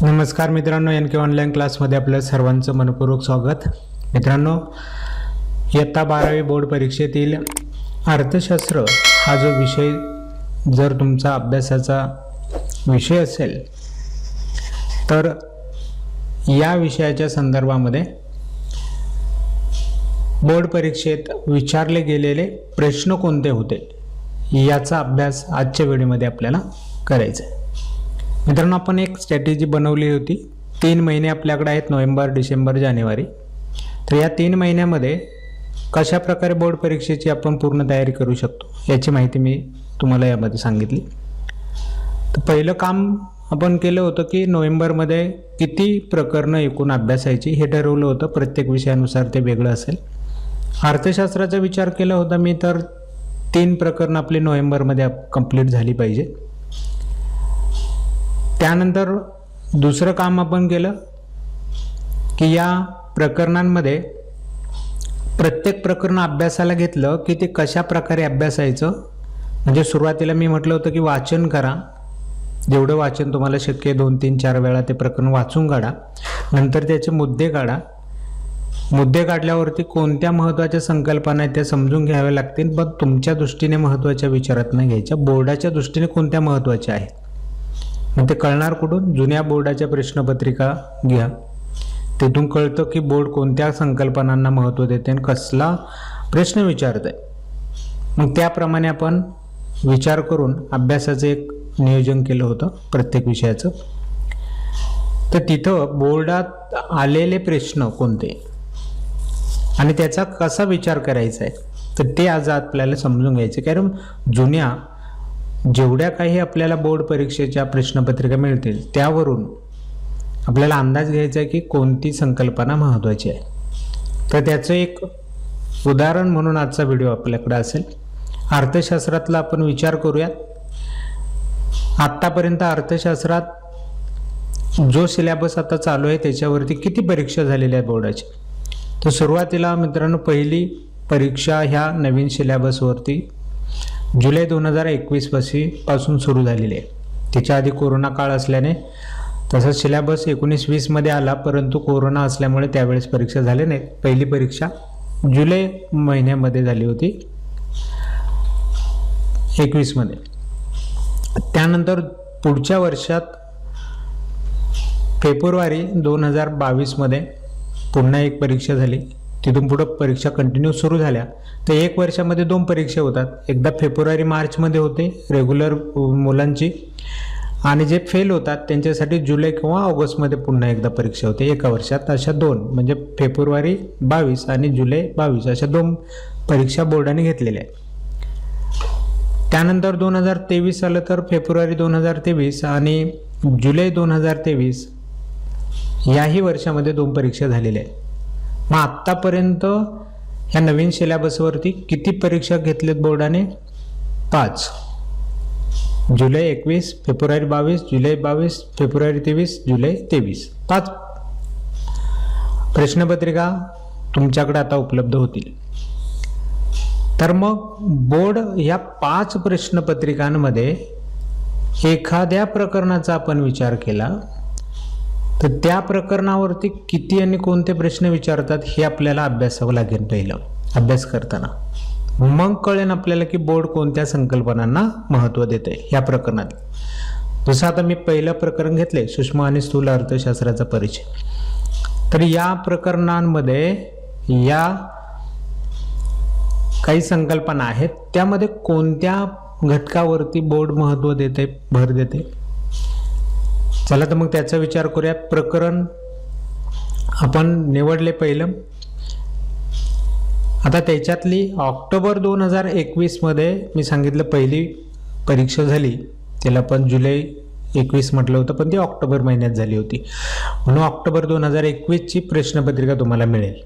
नमस्कार मित्रांनो, एन के ऑनलाईन क्लासमध्ये आपलं सर्वांचं मनपूर्वक स्वागत. मित्रांनो, इयत्ता 12वी बोर्ड परीक्षेतील अर्थशास्त्र हा जो विषय जर तुमचा अभ्यासाचा विषय असेल तर या विषयाच्या संदर्भामध्ये बोर्ड परीक्षेत विचारले गेलेले प्रश्न कोणते होते याचा अभ्यास आजच्या व्हिडिओमध्ये आपल्याला करायचा आहे. मित्रांनो, आपण एक स्ट्रॅटेजी बनवली होती. 3 महिने आपल्याकडे आहेत, नोव्हेंबर, डिसेंबर, जानेवारी. तर या 3 महिन्यामध्ये कशा प्रकारे बोर्ड परीक्षेची आपण पूर्ण तयारी करू शकतो याची माहिती मी तुम्हाला यामध्ये सांगितली. तर पहिलं काम आपण केलं होतं की नोव्हेंबरमध्ये किती प्रकरणं एकूण अभ्यासायची हे ठरवलं होतं. प्रत्येक विषयानुसार ते वेगळं असेल. अर्थशास्त्राचा विचार केला होता मी, तर 3 प्रकरणं आपली नोव्हेंबरमध्ये कंप्लीट झाली पाहिजे. त्यानंतर दुसरं काम आपण केलं की या प्रकरणांमध्ये प्रत्येक प्रकरण अभ्यासाला घेतलं की ते कशा प्रकारे अभ्यासायचं. म्हणजे सुरुवातीला मी म्हटलं होतं की वाचन करा, जेवढं वाचन तुम्हाला शक्य आहे 2, 3, 4 वेळा ते प्रकरण वाचून काढा. नंतर त्याचे मुद्दे काढा. मुद्दे काढल्यावरती कोणत्या महत्त्वाच्या संकल्पना आहेत त्या समजून घ्याव्या लागतील. पण तुमच्या दृष्टीने महत्त्वाच्या विचारात नाही घ्यायच्या, बोर्डाच्या दृष्टीने कोणत्या महत्त्वाच्या आहेत मग ते कळणार कुठून? जुन्या बोर्डाच्या प्रश्नपत्रिका घ्या, तिथून कळतं की बोर्ड कोणत्या संकल्पनांना महत्त्व देते आणि कसला प्रश्न विचारत आहे. मग त्याप्रमाणे आपण विचार करून अभ्यासाचं एक नियोजन केलं होतं प्रत्येक विषयाचं. तर तिथं बोर्डात आलेले प्रश्न कोणते आणि त्याचा कसा विचार करायचा आहे तर ते आज आपल्याला समजून घ्यायचे. कारण जुन्या जेवढ्या काही आपल्याला बोर्ड परीक्षेच्या प्रश्नपत्रिका मिळतील त्यावरून आपल्याला अंदाज घ्यायचा आहे की कोणती संकल्पना महत्त्वाची आहे. तर त्याचं एक उदाहरण म्हणून आजचा व्हिडिओ आपल्याकडे असेल. अर्थशास्त्रातला आपण विचार करूयात. आत्तापर्यंत अर्थशास्त्रात जो सिलेबस आता चालू आहे त्याच्यावरती किती परीक्षा झालेल्या आहेत बोर्डाची. तर सुरुवातीला मित्रांनो पहिली परीक्षा ह्या नवीन सिलेबसवरती जुलै 2021 पासून सुरू झालेली आहे. त्याच्या आधी कोरोना काळ असल्याने तसा सिलेबस 19-20 मध्ये आला, परंतु कोरोना असल्यामुळे त्यावेळेस परीक्षा झाल्या नाहीत. पहिली परीक्षा जुलै महिन्यामध्ये झाली होती 21 मध्ये. त्यानंतर पुढच्या वर्षात फेब्रुवारी 2022 मध्ये पुन्हा एक परीक्षा झाली. तिथून पुढं परीक्षा कंटिन्यू सुरू झाल्या. तर 1 वर्षामध्ये 2 परीक्षा होतात. एकदा फेब्रुवारी-मार्चमध्ये होते रेग्युलर मुलांची, आणि जे फेल होतात त्यांच्यासाठी जुलै किंवा ऑगस्टमध्ये पुन्हा एकदा परीक्षा होते 1 वर्षात. अशा 2 म्हणजे फेब्रुवारी 22 आणि जुलै 22 अशा 2 परीक्षा बोर्डाने घेतलेल्या आहेत. त्यानंतर 2023 आलं तर फेब्रुवारी 2023 आणि जुलै 2023 याही वर्षामध्ये 2 परीक्षा झालेल्या आहेत. मग आत्तापर्यंत ह्या नवीन सिलेबसवरती किती परीक्षा घेतल्यात बोर्डाने? 5. जुलै 21, फेब्रुवारी 22, जुलै 22, फेब्रुवारी 23, जुलै 23. 5 प्रश्नपत्रिका तुमच्याकडे आता उपलब्ध होतील. तर मग बोर्ड ह्या 5 प्रश्नपत्रिकांमध्ये एखाद्या प्रकरणाचा आपण विचार केला तर त्या प्रकरणावरती किती आणि कोणते प्रश्न विचारतात हे आपल्याला अभ्यासावं लागेल पहिलं अभ्यास करताना. मग कळेल आपल्याला की बोर्ड कोणत्या संकल्पनांना महत्त्व देते ह्या प्रकरणात. जसं आता मी पहिलं प्रकरण घेतले सूक्ष्म आणि स्थूल अर्थशास्त्राचा परिचय. तर या प्रकरणांमध्ये या काही संकल्पना आहेत, त्यामध्ये कोणत्या घटकावरती बोर्ड महत्त्व देते, भर देते. चला तर मग त्याचा विचार करूया. प्रकरण आपण निवडले पहिलं. आता त्याच्यातली ऑक्टोबर 2021 मध्ये मी सांगितलं पहिली परीक्षा झाली. त्याला पण जुलै 21 म्हटलं होतं, पण ती ऑक्टोबर महिन्यात झाली होती, म्हणून ऑक्टोबर 2021ची प्रश्नपत्रिका तुम्हाला मिळेल.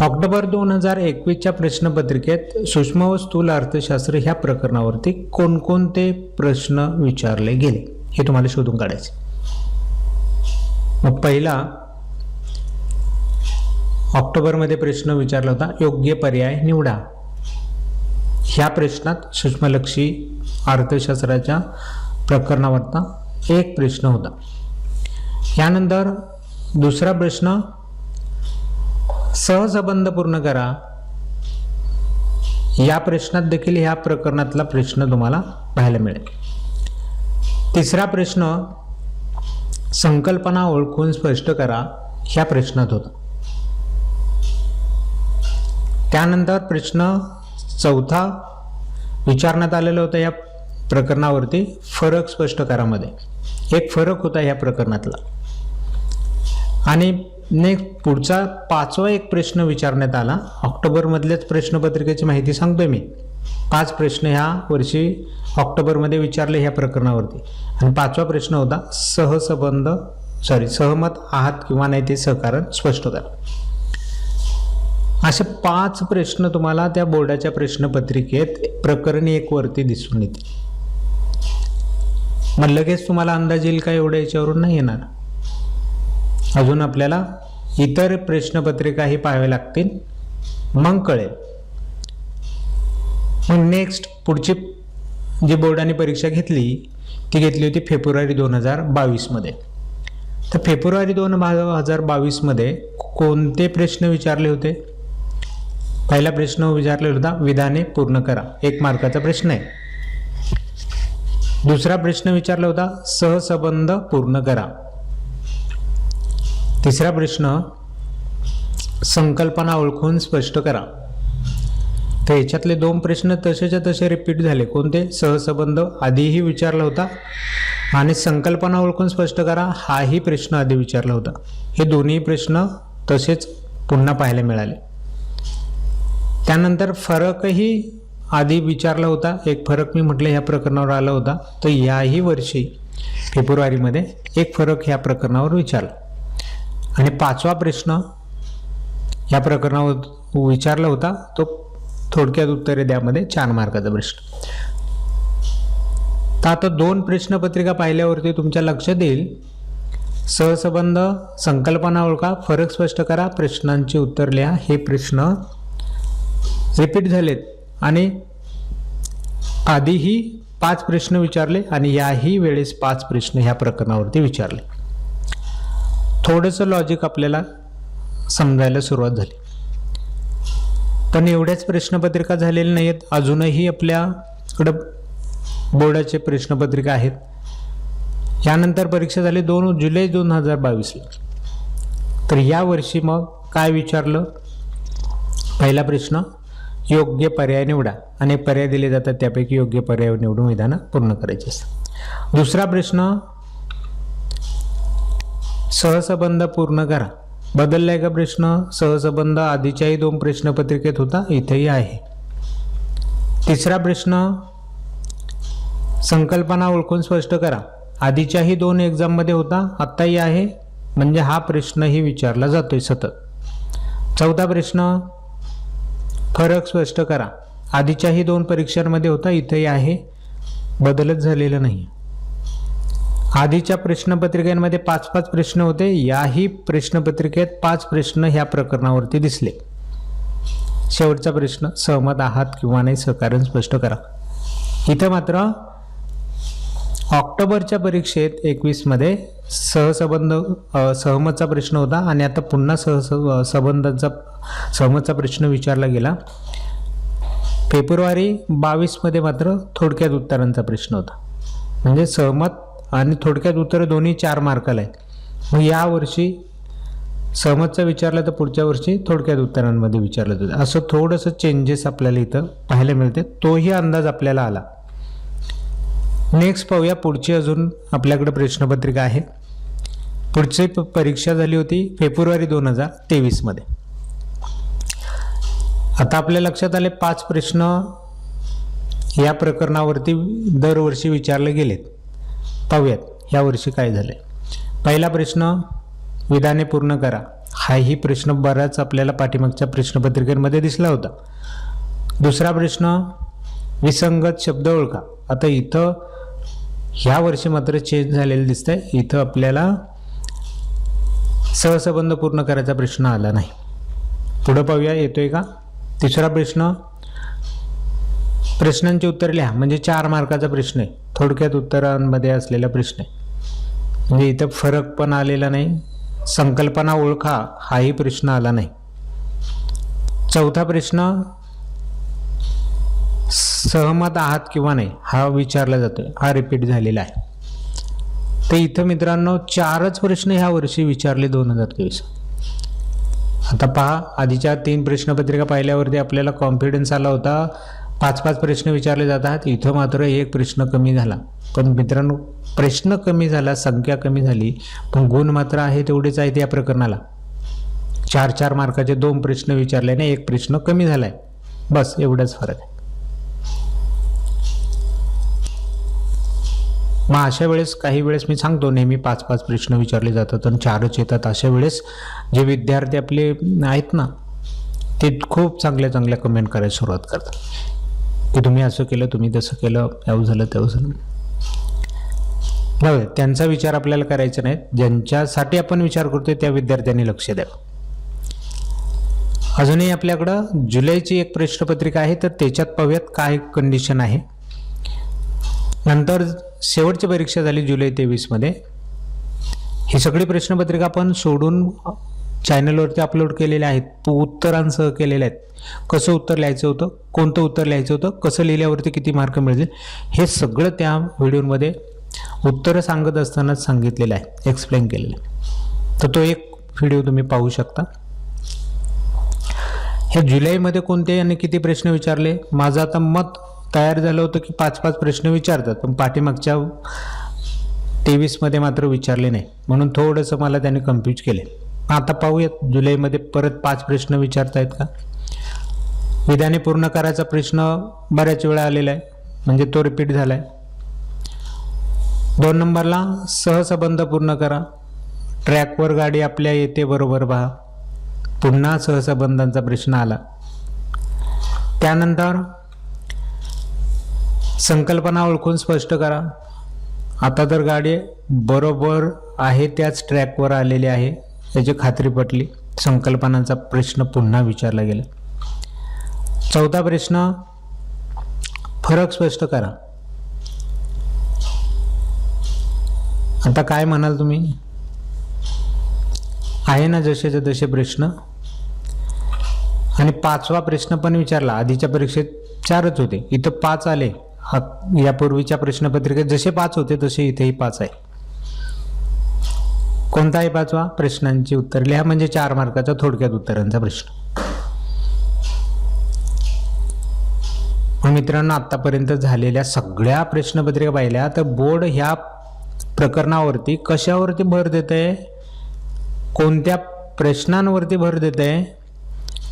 ऑक्टोबर 2021च्या प्रश्नपत्रिकेत सूक्ष्म व स्थूल अर्थशास्त्र ह्या प्रकरणावरती कोणकोणते प्रश्न विचारले गेले हे तुम्हाला शोधून काढायचे. मग पहिला ऑक्टोबरमध्ये प्रश्न विचारला होता, योग्य पर्याय निवडा. ह्या प्रश्नात सूक्ष्मलक्षी अर्थशास्त्राच्या प्रकरणावरचा एक प्रश्न होता. यानंतर दुसरा प्रश्न सहसंबंध पूर्ण करा. या प्रश्नात देखील ह्या प्रकरणातला प्रश्न तुम्हाला पाहायला मिळेल. तिसरा प्रश्न संकल्पना ओळखून स्पष्ट करा ह्या प्रश्नात होता. त्यानंतर प्रश्न चौथा विचारण्यात आलेला होता या प्रकरणावरती फरक स्पष्ट करामध्ये. एक फरक होता या प्रकरणातला. आणि नेक्स्ट पुढचा पाचवा एक प्रश्न विचारण्यात आला. ऑक्टोबरमधल्याच प्रश्नपत्रिकेची माहिती सांगतोय मी. 5 प्रश्न ह्या वर्षी ऑक्टोबरमध्ये विचारले ह्या प्रकरणावरती. आणि पाचवा प्रश्न होता सहमत आहात किंवा नाही ते सहकारण स्पष्ट करा. असे 5 प्रश्न तुम्हाला त्या बोर्डाच्या प्रश्नपत्रिकेत प्रकरण 1 वरती दिसून येतील. मग लगेच तुम्हाला अंदाज येईल का एवढ्या याच्यावरून नाही येणार. अजून आपल्याला इतर प्रश्नपत्रिकाही पाहाव्या लागतील, मग कळेल. मग नेक्स्ट पुढची जी बोर्डाने परीक्षा घेतली ती घेतली होती फेब्रुवारी 2022 मध्ये. तर फेब्रुवारी 2022 मध्ये कोणते प्रश्न विचारले होते. पहिला प्रश्न विचारलेला होता विधाने पूर्ण करा, 1 मार्काचा प्रश्न आहे. दुसरा प्रश्न विचारला होता सहसंबंध पूर्ण करा. तिसरा प्रश्न संकल्पना ओळखून स्पष्ट करा. तर याच्यातले 2 प्रश्न तसेच्या तसे रिपीट झाले. कोणते. सहसंबंध आधीही विचारला होता आणि संकल्पना ओळखून स्पष्ट करा हाही प्रश्न आधी विचारला होता. हे दोन्ही प्रश्न तसेच पुन्हा पाहायला मिळाले. त्यानंतर फरकही आधी विचारला होता. एक फरक मी म्हटलं ह्या प्रकरणावर आला होता. तर याही वर्षी फेब्रुवारीमध्ये एक फरक ह्या प्रकरणावर विचारला. आणि 5वा प्रश्न या प्रकरणावर विचारला होता तो थोडक्यात उत्तरे द्यामध्ये 4 मार्काचा प्रश्न. तर आता 2 प्रश्नपत्रिका पाहिल्यावरती तुमच्या लक्षात येईल सहसंबंध, संकल्पना ओळखा, फरक स्पष्ट करा, प्रश्नांची उत्तर लिहा हे प्रश्न रिपीट झालेत. आणि आधीही 5 प्रश्न विचारले आणि याही वेळेस 5 प्रश्न ह्या प्रकरणावरती विचारले. थोडंसं लॉजिक आपल्याला समजायला सुरुवात झाली. पण एवढ्याच प्रश्नपत्रिका झालेल्या नाहीत. अजूनही आपल्याकडं बोर्डाचे प्रश्नपत्रिका आहेत. यानंतर परीक्षा झाली 2 जुलै 2022ला. तर या वर्षी मग काय विचारलं. पहिला प्रश्न योग्य पर्याय निवडा. अनेक पर्याय दिले जातात त्यापैकी योग्य पर्याय निवडून विधानं पूर्ण करायची असतात. दुसरा प्रश्न सहसंबंध पूर्ण करा. बदललाय का प्रश्न. सहसंबंध आधीच्याही 2 प्रश्नपत्रिकेत होता, इथेही आहे. तिसरा प्रश्न संकल्पना ओळखून स्पष्ट करा. आधीच्याही 2 एक्झाममध्ये होता, आत्ताही आहे, म्हणजे हा प्रश्नही विचारला जातोय सतत. चौथा प्रश्न फरक स्पष्ट करा. आधीच्याही 2 परीक्षांमध्ये होता, इथेही आहे, बदलच झालेला नाही. आधीच्या प्रश्नपत्रिकेमध्ये 5-5 प्रश्न होते. याही प्रश्नपत्रिकेत 5 प्रश्न ह्या प्रकरणावरती दिसले. शेवटचा प्रश्न सहमत आहात किंवा नाही सहकारण स्पष्ट करा. इथं मात्र ऑक्टोबरच्या परीक्षेत 21 मध्ये सहमतचा प्रश्न होता आणि आता पुन्हा सहमतचा प्रश्न विचारला गेला. फेब्रुवारी 22 मध्ये मात्र थोडक्यात उत्तरांचा प्रश्न होता. म्हणजे सहमत आणि थोडक्यात उत्तर दोन्ही 4 मार्काला आहेत. मग या वर्षी सहमतचा विचारलं तर पुढच्या वर्षी थोडक्यात उत्तरांमध्ये विचारलं जातं. असं थोडंसं चेंजेस आपल्याला इथं पाहायला मिळते. तोही अंदाज आपल्याला आला. नेक्स्ट पाहूया पुढची अजून आपल्याकडे प्रश्नपत्रिका आहे. पुढची परीक्षा झाली होती फेब्रुवारी 2023 मध्ये. आता आपल्या लक्षात आले 5 प्रश्न या प्रकरणावरती दरवर्षी विचारले गेलेत. पाहूयात या वर्षी काय झाले. पहिला प्रश्न विधाने पूर्ण करा. हाही प्रश्न बराच आपल्याला पाठीमागच्या प्रश्नपत्रिकेमध्ये दिसला होता. दुसरा प्रश्न विसंगत शब्द ओळखा. आता इथं ह्या वर्षी मात्र चेंज झालेलं दिसतंय. इथं आपल्याला सहसंबंध पूर्ण करायचा प्रश्न आला नाही. पुढे पाहूया येतोय का. तिसरा प्रश्न प्रश्नांची उत्तर लिहा. म्हणजे 4 मार्काचा प्रश्न आहे. थोडक्यात उत्तरांमध्ये असलेला प्रश्न आहे. म्हणजे इथं फरक पण आलेला नाही, संकल्पना ओळखा हाही प्रश्न आला नाही. चौथा प्रश्न सहमत आहात किंवा नाही हा विचारला जातोय, हा रिपीट झालेला आहे. तर इथं मित्रांनो 4च प्रश्न ह्या वर्षी विचारले 2023. आता पहा, आधीच्या 3 प्रश्नपत्रिका पाहिल्यावरती आपल्याला कॉन्फिडन्स आला होता 5-5 प्रश्न विचारले जातात. इथं मात्र एक प्रश्न कमी झाला. पण मित्रांनो, प्रश्न कमी झाला, संख्या कमी झाली, पण गुण मात्र आहे तेवढेच आहेत. या प्रकरणाला 4-4 मार्काचे 2 प्रश्न विचारल्याने एक प्रश्न कमी झालाय, बस एवढाच फरक आहे. मग अशा वेळेस काही वेळेस मी सांगतो नेहमी 5-5 प्रश्न विचारले जातात आणि 4च येतात. अशा वेळेस जे विद्यार्थी आपले आहेत ना, ते खूप चांगल्या कमेंट करायला सुरुवात करतात की तुम्ही असं केलं, तुम्ही तसं केलं, यावं झालं त्यावं झालं. बघा, त्यांचा विचार आपल्याला करायचा नाही. ज्यांच्यासाठी आपण विचार करतोय त्या विद्यार्थ्यांनी लक्ष द्यावं. अजूनही आपल्याकडं जुलैची एक प्रश्नपत्रिका आहे, तर त्याच्यात पाहूयात काय कंडिशन आहे. नंतर शेवटची परीक्षा झाली जुलै 23 मध्ये. ही सगळी प्रश्नपत्रिका आपण सोडून चॅनलवरती अपलोड केलेले आहेत, उत्तरांसह केलेले आहेत. कसं उत्तर लिहायचं होतं, कोणतं उत्तर लिहायचं होतं, कसं लिहिल्यावरती किती मार्क मिळतील, हे सगळं त्या व्हिडिओमध्ये उत्तरं सांगत असतानाच सांगितलेलं आहे, एक्सप्लेन केलेलं आहे. तर तो एक व्हिडिओ तुम्ही पाहू शकता. हे जुलैमध्ये कोणते आणि किती प्रश्न विचारले, माझं आता मत तयार झालं होतं की 5-5 प्रश्न विचारतात, पण पाठीमागच्या 23 मध्ये मात्र विचारले नाही, म्हणून थोडंसं मला त्याने कन्फ्यूज केले. आता पाहूयात जुलैमध्ये परत 5 प्रश्न विचारतायत का. विधाने पूर्ण करायचा प्रश्न बऱ्याच वेळा आलेला आहे, म्हणजे तो रिपीट झालाय. 2 नंबरला सहसंबंध पूर्ण करा, ट्रॅकवर गाडी आपल्या येते बरोबर पहा, पुन्हा सहसंबंधांचा प्रश्न आला. त्यानंतर संकल्पना ओळखून स्पष्ट करा, आता तर गाडी बरोबर आहे त्याच ट्रॅकवर आलेली आहे याची खात्री पटली. संकल्पनांचा प्रश्न पुन्हा विचारला गेला. 4था प्रश्न फरक स्पष्ट करा. आता काय म्हणाल तुम्ही, आहे ना जसेचे तसे प्रश्न. आणि 5वा प्रश्न पण विचारला. आधीच्या परीक्षेत 4च होते, इथं 5 आले. यापूर्वीच्या प्रश्नपत्रिकेत जसे 5 होते तसे इथेही 5 आहे. कोणता आहे 5वा, प्रश्नांची उत्तर लिहा, म्हणजे 4 मार्काचा थोडक्यात उत्तरांचा प्रश्न. मित्रांनो, आतापर्यंत झालेल्या सगळ्या प्रश्नपत्रिका पाहिल्या तर बोर्ड ह्या प्रकरणावरती कशावरती भर देत आहे, कोणत्या प्रश्नांवरती भर देत आहे,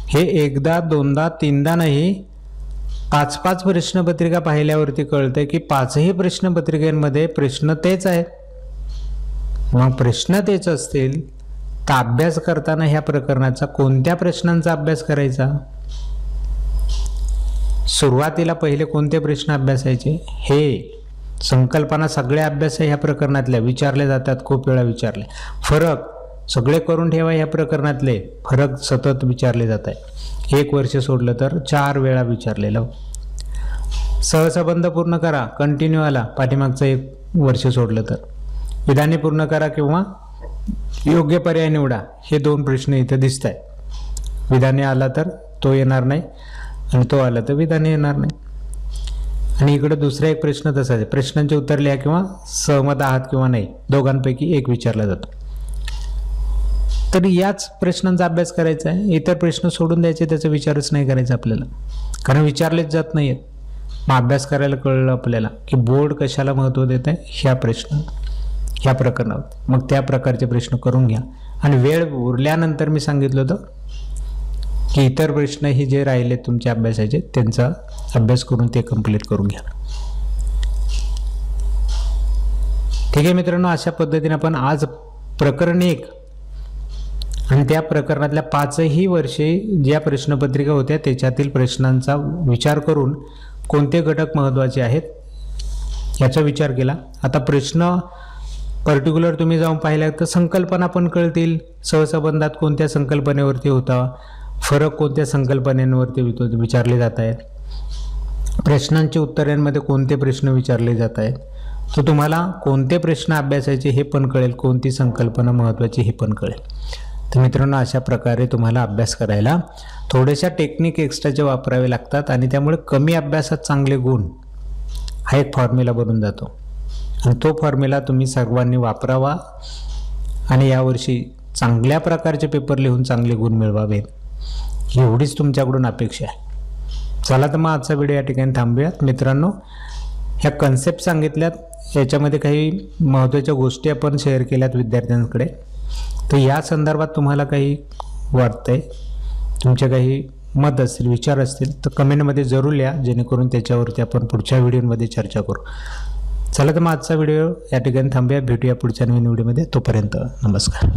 हे एकदा दोनदा तीनदा नाही 5-5 प्रश्नपत्रिका पाहिल्यावरती कळतंय की 5ही प्रश्नपत्रिकेमध्ये प्रश्न तेच आहेत. मग प्रश्न तेच असतील तर अभ्यास करताना ह्या प्रकरणाचा कोणत्या प्रश्नांचा अभ्यास करायचा, सुरुवातीला पहिले कोणते प्रश्न अभ्यासायचे, हे संकल्पना सगळ्या अभ्यास ह्या प्रकरणातल्या विचारल्या जातात, खूप वेळा विचारले. फरक सगळे करून ठेवा, ह्या प्रकरणातले फरक सतत विचारले जात आहे. 1 वर्ष सोडलं तर 4 वेळा विचारलेलं. सहसंबंध पूर्ण करा, कंटिन्यू आला, पाठीमागचं 1 वर्ष सोडलं तर. विधाने पूर्ण करा किंवा योग्य पर्याय निवडा, हे 2 प्रश्न इथं दिसत आहेत. विधाने आला तर तो येणार नाही आणि तो आला तर विधाने येणार नाही. आणि इकडे दुसरा एक प्रश्न तसाच आहे, प्रश्नांचे उत्तर लिहा किंवा सहमत आहात किंवा नाही, दोघांपैकी एक विचारला जातो. तर याच प्रश्नांचा अभ्यास करायचा आहे, इतर प्रश्न सोडून द्यायचे, त्याचा विचारच नाही करायचा आपल्याला, कारण विचारलेच जात नाहीत. मग अभ्यास करायला कळलं आपल्याला की बोर्ड कशाला महत्त्व देत आहे, ह्या प्रकरणावर. मग त्या प्रकारचे प्रश्न करून घ्या. आणि वेळ उरल्यानंतर मी सांगितलं होतं की इतर प्रश्नही जे राहिले तुमच्या अभ्यासाचे त्यांचा अभ्यास करून ते कंप्लीट करून घ्या. ठीक आहे मित्रांनो, अशा पद्धतीने आपण आज प्रकरण 1 आणि त्या प्रकरणातल्या 5ही वर्षे ज्या प्रश्नपत्रिका होत्या त्याच्यातील प्रश्नांचा विचार करून कोणते घटक महत्त्वाचे आहेत याचा विचार केला. आता प्रश्न पर्टिक्युलर तुम्ही जाऊन पाहिला तर संकल्पना पण कळतील, सहसंबंधात कोणत्या संकल्पनेवरती होता, फरक कोणत्या संकल्पनेवरती विचारले जात आहेत, प्रश्नांच्या उत्तरांमध्ये कोणते प्रश्न विचारले जात आहेत, तर तुम्हाला कोणते प्रश्न अभ्यासायचे हे पण कळेल, कोणती संकल्पना महत्त्वाची हे पण कळेल. तर मित्रांनो, अशा प्रकारे तुम्हाला अभ्यास करायला थोड्याशा टेक्निक एक्स्ट्राचे वापरावे लागतात आणि त्यामुळे कमी अभ्यासात चांगले गुण हा एक फॉर्म्युला बनून जातो. आणि तो फॉर्म्युला तुम्ही सर्वांनी वापरावा आणि यावर्षी चांगल्या प्रकारचे पेपर लिहून चांगले गुण मिळवावेत, एवढीच तुमच्याकडून अपेक्षा आहे. चला तर मग आजचा व्हिडिओ या ठिकाणी थांबूयात. मित्रांनो, ह्या कन्सेप्ट सांगितल्यात, याच्यामध्ये काही महत्त्वाच्या गोष्टी आपण शेअर केल्यात विद्यार्थ्यांकडे. तर या संदर्भात तुम्हाला काही वाटतंय, तुमचे काही मत असतील, विचार असतील तर कमेंटमध्ये जरूर लिहा, जेणेकरून त्याच्यावरती आपण पुढच्या व्हिडिओमध्ये चर्चा करू. चला तर मग आजचा व्हिडिओ या ठिकाणी थांबूया. भेटूया पुढच्या नवीन व्हिडिओमध्ये. तोपर्यंत नमस्कार.